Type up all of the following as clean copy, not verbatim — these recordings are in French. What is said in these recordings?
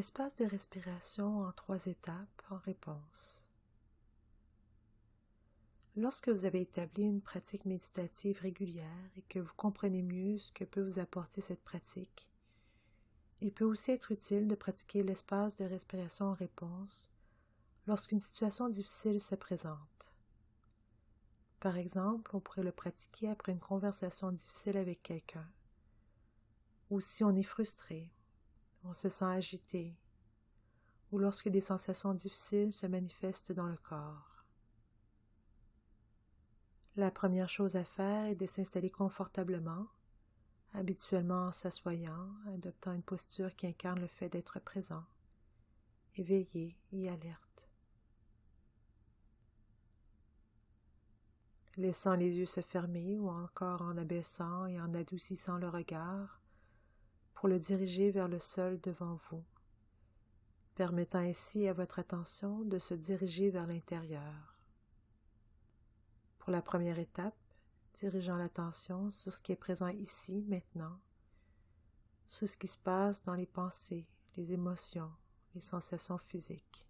Espace de respiration en 3 étapes en réponse. Lorsque vous avez établi une pratique méditative régulière et que vous comprenez mieux ce que peut vous apporter cette pratique, il peut aussi être utile de pratiquer l'espace de respiration en réponse lorsqu'une situation difficile se présente. Par exemple, on pourrait le pratiquer après une conversation difficile avec quelqu'un, ou si on est frustré, on se sent agité, ou lorsque des sensations difficiles se manifestent dans le corps. La première chose à faire est de s'installer confortablement, habituellement en s'assoyant, adoptant une posture qui incarne le fait d'être présent, éveillé et alerte. Laissant les yeux se fermer ou encore en abaissant et en adoucissant le regard pour le diriger vers le sol devant vous, permettant ainsi à votre attention de se diriger vers l'intérieur. Pour la première étape, dirigeant l'attention sur ce qui est présent ici, maintenant, sur ce qui se passe dans les pensées, les émotions, les sensations physiques.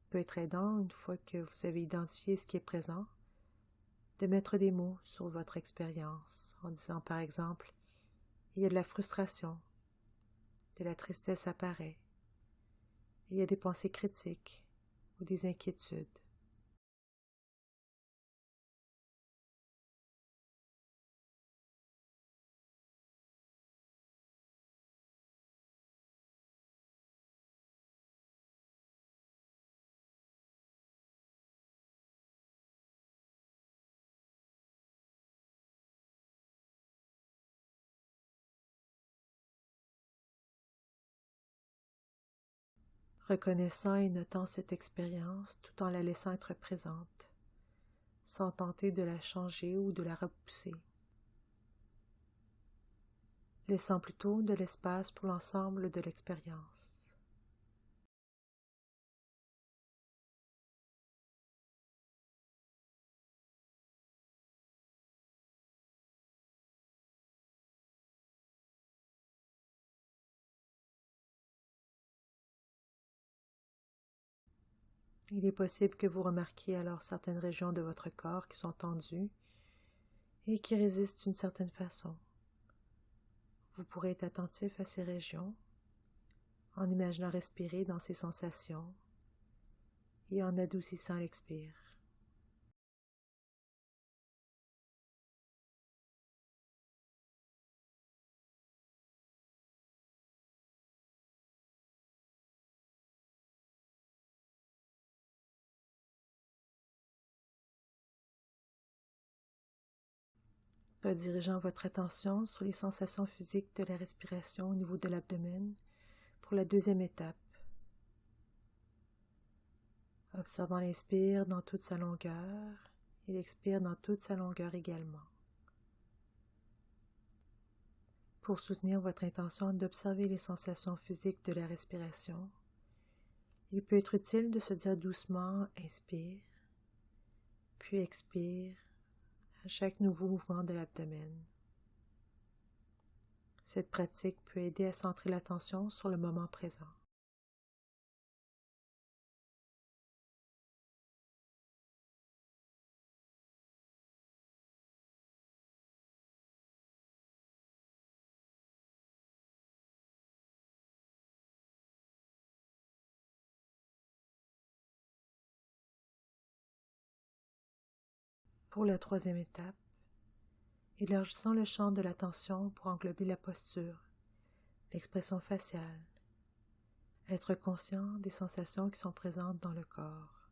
Il peut être aidant, une fois que vous avez identifié ce qui est présent, de mettre des mots sur votre expérience, en disant par exemple « il y a de la frustration », de la tristesse apparaît, il y a des pensées critiques ou des inquiétudes. Reconnaissant et notant cette expérience tout en la laissant être présente, sans tenter de la changer ou de la repousser. Laissant plutôt de l'espace pour l'ensemble de l'expérience. Il est possible que vous remarquiez alors certaines régions de votre corps qui sont tendues et qui résistent d'une certaine façon. Vous pourrez être attentif à ces régions en imaginant respirer dans ces sensations et en adoucissant l'expire. Redirigeant votre attention sur les sensations physiques de la respiration au niveau de l'abdomen pour la deuxième étape. Observant l'inspire dans toute sa longueur et l'expire dans toute sa longueur également. Pour soutenir votre intention d'observer les sensations physiques de la respiration, il peut être utile de se dire doucement « inspire » puis « expire » à chaque nouveau mouvement de l'abdomen. Cette pratique peut aider à centrer l'attention sur le moment présent. Pour la troisième étape, élargissant le champ de l'attention pour englober la posture, l'expression faciale, être conscient des sensations qui sont présentes dans le corps,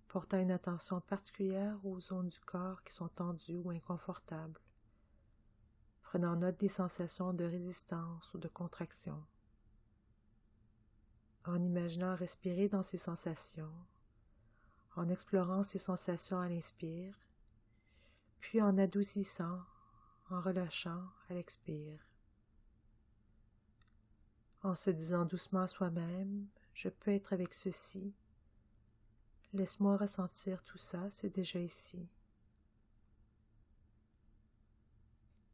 portant une attention particulière aux zones du corps qui sont tendues ou inconfortables, prenant note des sensations de résistance ou de contraction, en imaginant respirer dans ces sensations, en explorant ces sensations à l'inspire, puis en adoucissant, en relâchant à l'expire. En se disant doucement à soi-même, je peux être avec ceci, laisse-moi ressentir tout ça, c'est déjà ici.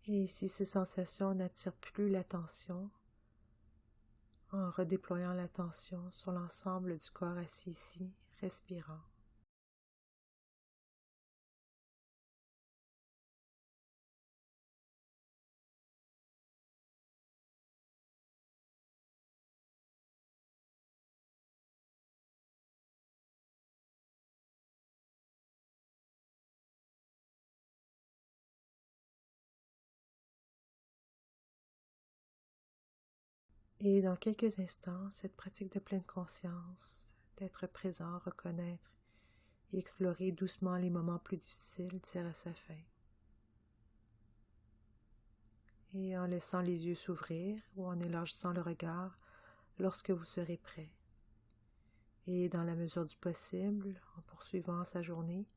Et si ces sensations n'attirent plus l'attention, en redéployant l'attention sur l'ensemble du corps assis ici, respirant. Et dans quelques instants, cette pratique de pleine conscience, d'être présent, reconnaître et explorer doucement les moments plus difficiles tire à sa fin. Et en laissant les yeux s'ouvrir ou en élargissant le regard lorsque vous serez prêt. Et dans la mesure du possible, en poursuivant sa journée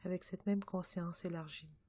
avec cette même conscience élargie.